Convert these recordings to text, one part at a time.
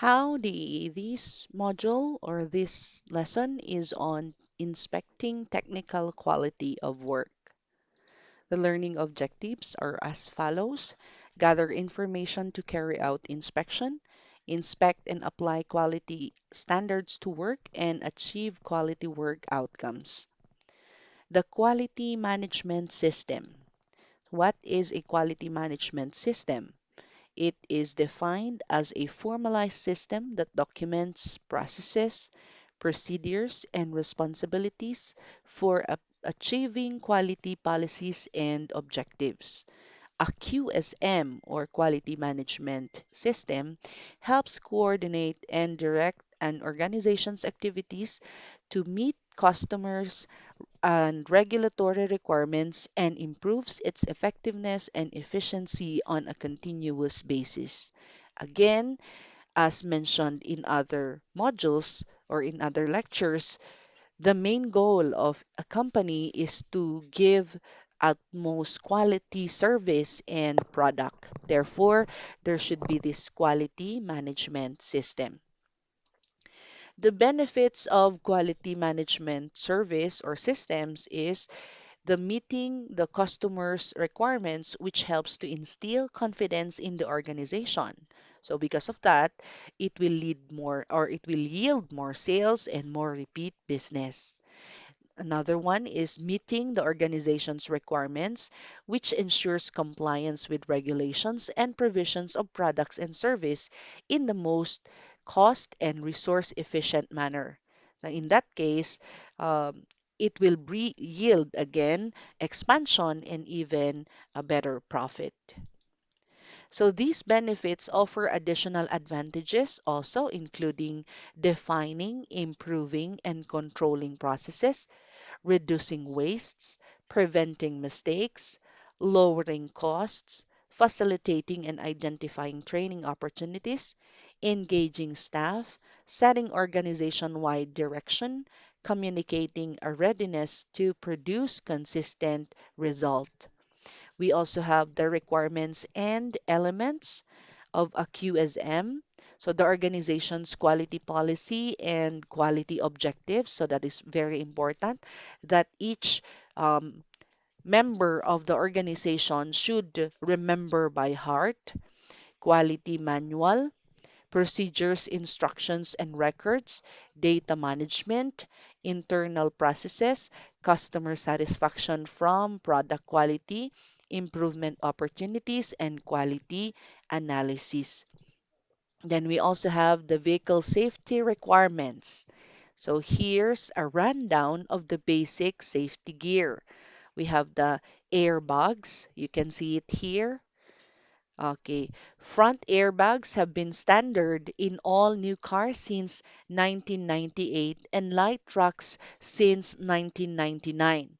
This module or this lesson is on inspecting technical quality of work. The learning objectives are as follows: gather information to carry out inspection, inspect and apply quality standards to work, and achieve quality work outcomes. The quality management system. What is a quality management system? It is defined as a formalized system that documents processes, procedures, and responsibilities for achieving quality policies and objectives. A QSM or quality management system helps coordinate and direct an organization's activities to meet customers' and regulatory requirements and improves its effectiveness and efficiency on a continuous basis. Again, as mentioned in other modules or in other lectures, the main goal of a company is to give utmost quality service and product. Therefore, there should be this quality management system. The benefits of quality management service or systems is the meeting the customer's requirements, which helps to instill confidence in the organization. So because of that, it will lead more or it will yield more sales and more repeat business. Another one is meeting the organization's requirements, which ensures compliance with regulations and provisions of products and service in the most cost and resource efficient manner. Now, in that case, it will yield again expansion and even a better profit. So these benefits offer additional advantages also, including defining, improving, and controlling processes, reducing wastes, preventing mistakes, lowering costs, facilitating and identifying training opportunities, engaging staff, setting organization-wide direction, communicating a readiness to produce consistent result. We also have the requirements and elements of a QSM. So the organization's quality policy and quality objectives. So that is very important that each member of the organization should remember by heart. Quality manual, procedures, instructions, and records, data management, internal processes, customer satisfaction from product quality, improvement opportunities, and quality analysis. Then we also have the vehicle safety requirements. So here's a rundown of the basic safety gear. We have the airbags. You can see it here. Okay. Front airbags have been standard in all new cars since 1998 and light trucks since 1999.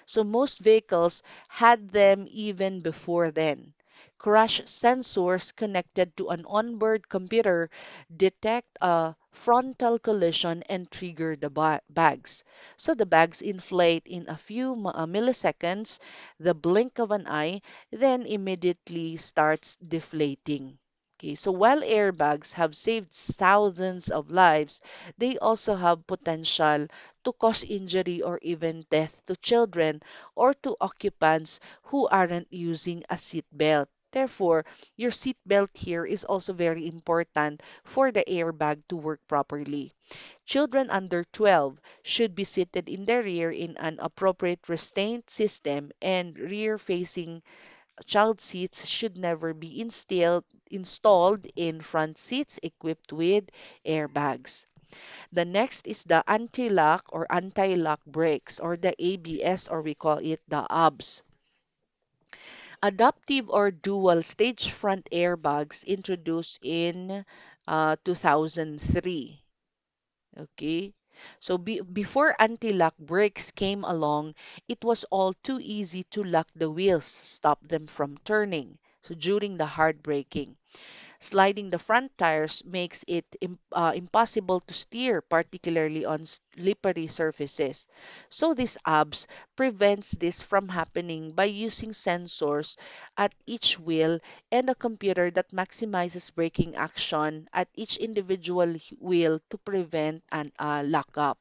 So most vehicles had them even before then. Crash sensors connected to an onboard computer detect a frontal collision and trigger the bags. So the bags inflate in a few milliseconds, the blink of an eye, then immediately starts deflating. Okay, so while airbags have saved thousands of lives, they also have potential to cause injury or even death to children or to occupants who aren't using a seat belt. Therefore, your seat belt here is also very important for the airbag to work properly. Children under 12 should be seated in the rear in an appropriate restraint system, and rear-facing child seats should never be installed in front seats equipped with airbags. The next is the anti-lock or anti-lock brakes or the ABS, or we call it the ABS. Adaptive or dual stage front airbags introduced in 2003. Okay. So before anti-lock brakes came along, it was all too easy to lock the wheels, stop them from turning. So during the hard braking. Sliding the front tires makes it impossible to steer, particularly on slippery surfaces. So this ABS prevents this from happening by using sensors at each wheel and a computer that maximizes braking action at each individual wheel to prevent an lockup.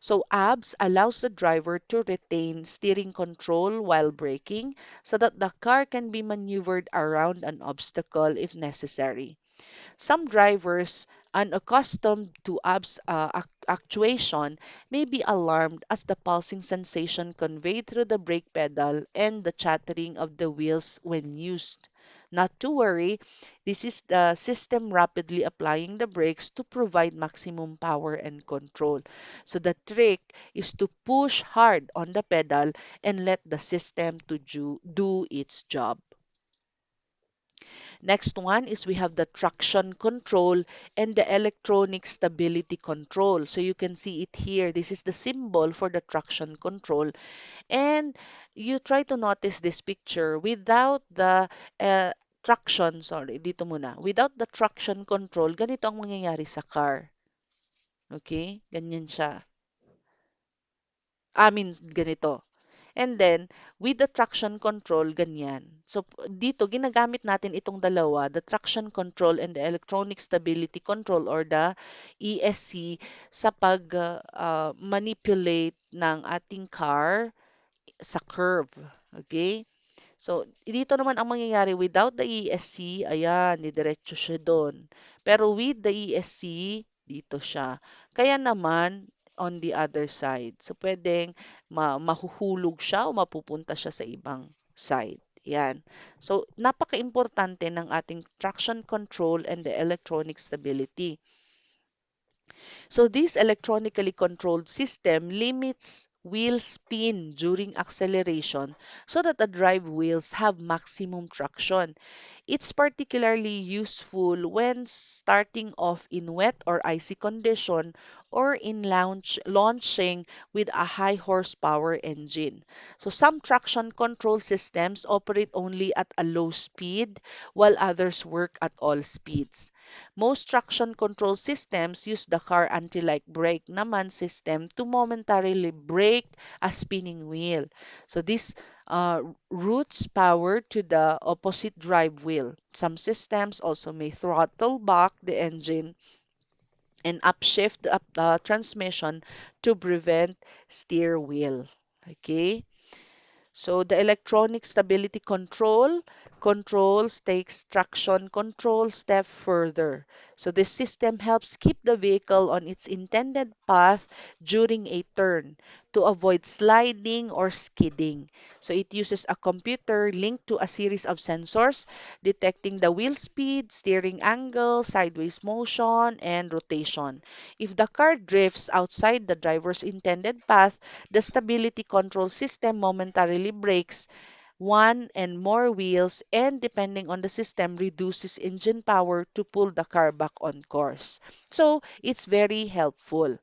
So ABS allows the driver to retain steering control while braking so that the car can be maneuvered around an obstacle if necessary. Some drivers, unaccustomed to ABS actuation, may be alarmed as the pulsing sensation conveyed through the brake pedal and the chattering of the wheels when used. Not to worry, this is the system rapidly applying the brakes to provide maximum power and control. So the trick is to push hard on the pedal and let the system to do its job. Next one is we have the traction control and the electronic stability control. So you can see it here. This is the symbol for the traction control. And you try to notice this picture without the dito muna. Without the traction control, ganito ang mangyayari sa car. Okay? Ganyan siya. Ganito. And then, with the traction control, ganyan. So, dito, ginagamit natin itong dalawa, the traction control and the electronic stability control or the ESC sa pag-manipulate ng ating car sa curve. Okay? So, dito naman ang mangyayari without the ESC, ayan, didiretso siya doon. Pero with the ESC, dito siya. Kaya naman, on the other side. So, pwedeng mahuhulog siya o mapupunta siya sa ibang side. Yan. So, napaka-importante ng ating traction control and the electronic stability. So this electronically controlled system limits wheel spin during acceleration so that the drive wheels have maximum traction. It's particularly useful when starting off in wet or icy condition or in launching with a high horsepower engine. So some traction control systems operate only at a low speed while others work at all speeds. Most traction control systems use the car anti-lock brake naman system to momentarily brake a spinning wheel. So this routes power to the opposite drive wheel. Some systems also may throttle back the engine and upshift the transmission to prevent steer wheel. Okay? So the electronic stability control controls takes traction control step further. So this system helps keep the vehicle on its intended path during a turn to avoid sliding or skidding. So it uses a computer linked to a series of sensors detecting the wheel speed, steering angle, sideways motion, and rotation. If the car drifts outside the driver's intended path, the stability control system momentarily brakes one and more wheels and depending on the system reduces engine power to pull the car back on course. So it's very helpful.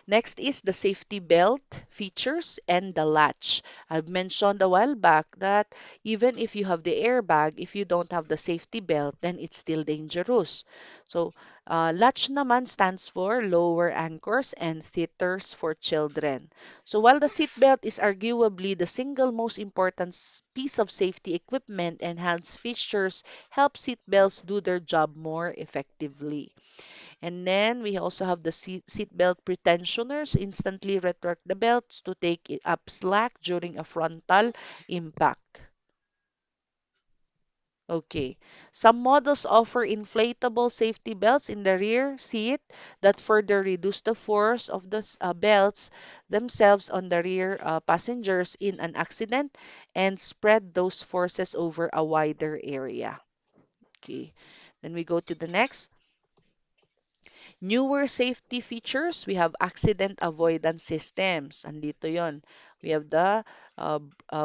Next is the safety belt features and the latch. I've mentioned a while back that even if you have the airbag, if you don't have the safety belt, then it's still dangerous. So, latch naman stands for lower anchors and theaters for children. So, while the seat belt is arguably the single most important piece of safety equipment, enhanced features help seat belts do their job more effectively. And then we also have the seat belt pretensioners instantly retract the belts to take it up slack during a frontal impact. Okay. Some models offer inflatable safety belts in the rear seat that further reduce the force of the belts themselves on the rear passengers in an accident and spread those forces over a wider area. Okay. Then we go to the next. Newer safety features, we have accident avoidance systems. Andito yon. We have the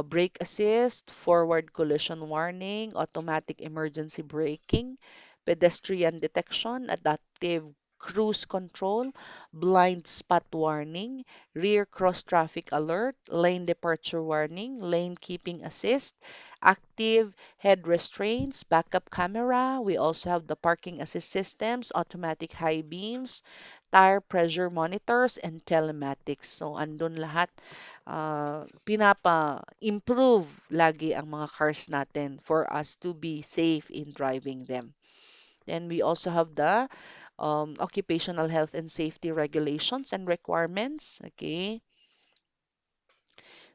brake assist, forward collision warning, automatic emergency braking, pedestrian detection, adaptive cruise control, blind spot warning, rear cross traffic alert, lane departure warning, lane keeping assist, active head restraints, backup camera. We also have the parking assist systems, automatic high beams, tire pressure monitors, and telematics. So, andun lahat. Pinapa-improve lagi ang mga cars natin for us to be safe in driving them. Then we also have the occupational health and safety regulations and requirements. Okay.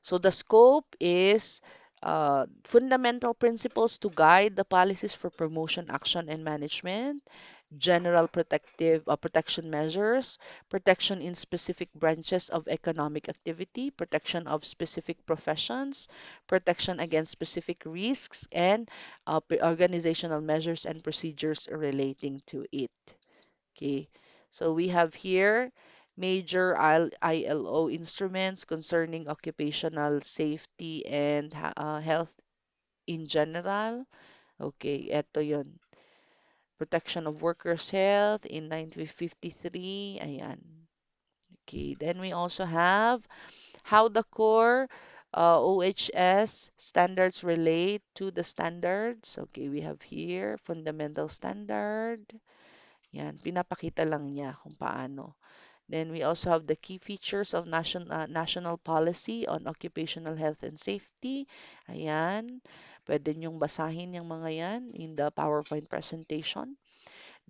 So the scope is fundamental principles to guide the policies for promotion, action, and management, general protection measures, protection in specific branches of economic activity, protection of specific professions, protection against specific risks, and organizational measures and procedures relating to it. Okay, so we have here major ILO instruments concerning occupational safety and health in general. Okay, eto yun. Protection of Workers' Health in 1953. Ayan. Okay, then we also have how the core OHS standards relate to the standards. Okay, we have here fundamental standard. Yan, pinapakita lang niya kung paano. Then we also have the key features of national policy on occupational health and safety. Ayan, pwede niyong basahin yung mga yan in the PowerPoint presentation.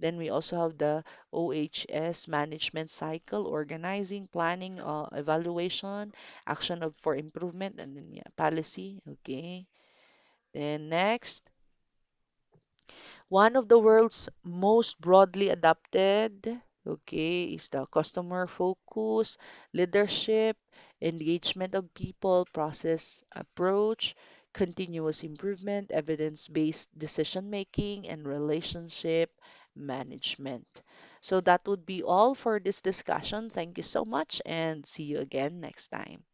Then we also have the OHS management cycle, organizing, planning, evaluation, action for improvement, and then yeah, policy. Okay. Then next, one of the world's most broadly adopted, okay, is the customer focus, leadership, engagement of people, process approach, continuous improvement, evidence-based decision making, and relationship management. So that would be all for this discussion. Thank you so much and see you again next time.